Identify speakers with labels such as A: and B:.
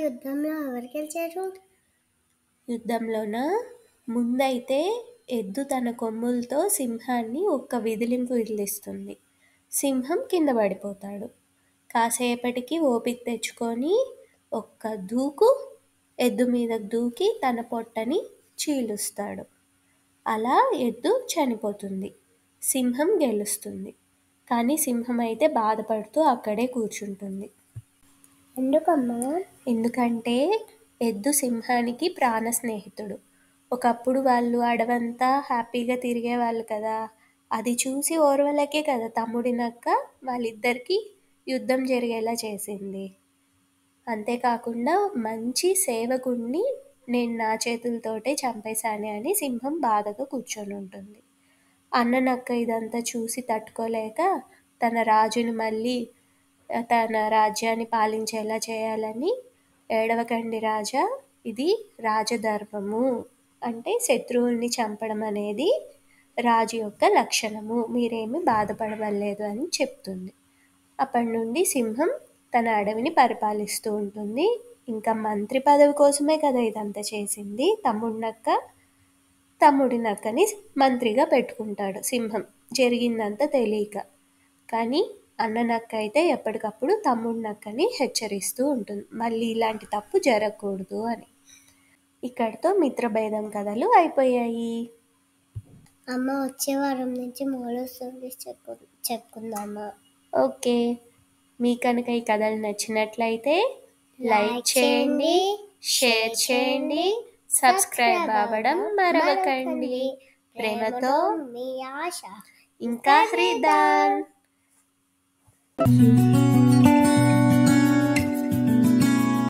A: యుద్ధంలో ఎవరు గెలిచారు?
B: యుద్ధంలోన ముందైతే ఎద్దు తన కొమ్ములతో సింహాన్ని ఒక్క విదిలింపు విదిలిస్తుంది. సింహం కింద పడిపోతాడు. కాసేపటికి ఓపిక తెచ్చుకొని ఒక్క దూకు ఎద్దు మీదకు దూకి తన పొట్టని చీలుస్తాడు. అలా ఎద్దు చనిపోతుంది. సింహం గెలుస్తుంది. కానీ సింహం అయితే బాధపడుతూ అక్కడే కూర్చుంటుంది.
A: ఎందుకమ్మా?
B: ఎందుకంటే ఎద్దు సింహానికి ప్రాణ స్నేహితుడు. ఒకప్పుడు వాళ్ళు అడవంతా హ్యాపీగా తిరిగేవాళ్ళు కదా. అది చూసి ఓర్వలకే కదా తమ్ముడి నక్క వాళ్ళిద్దరికీ యుద్ధం జరిగేలా చేసింది. అంతేకాకుండా మంచి సేవకుణ్ణి నేను నా చేతులతోటే చంపేశానే అని సింహం బాధగా కూర్చొని ఉంటుంది. అన్న నక్క ఇదంతా చూసి తట్టుకోలేక తన రాజుని మళ్ళీ తన రాజ్యాన్ని పాలించేలా చేయాలని, ఏడవకండి రాజా, ఇది రాజధర్మము, అంటే శత్రువుల్ని చంపడం అనేది రాజు యొక్క లక్షణము, మీరేమి బాధపడవలేదు అని చెప్తుంది. అప్పటి నుండి సింహం తన అడవిని పరిపాలిస్తూ ఉంటుంది. ఇంకా మంత్రి పదవి కోసమే కదా ఇదంతా చేసింది. తమ్ముడి నక్కని మంత్రిగా పెట్టుకుంటాడు సింహం, జరిగిందంతా తెలియక. కానీ అన్న నక్క అయితే ఎప్పటికప్పుడు తమ్ముడి నక్కని హెచ్చరిస్తూ ఉంటుంది, మళ్ళీ ఇలాంటి తప్పు జరగకూడదు అని. ఇక్కడితో మిత్రభేదం కథలు అయిపోయాయి.
A: అమ్మ, వచ్చే వారం నుంచి మోరల్ స్టోరీస్ చెప్పుకుందామా?
B: ఓకే. మీ కనుక ఈ కథలు నచ్చినట్లయితే లైక్ చేయండి, షేర్ చేయండి, సబ్స్క్రైబ్ అవ్వడం మరవకండి. ప్రేమతో
A: మీ ఆశ.
B: ఇంకా హృదాన్.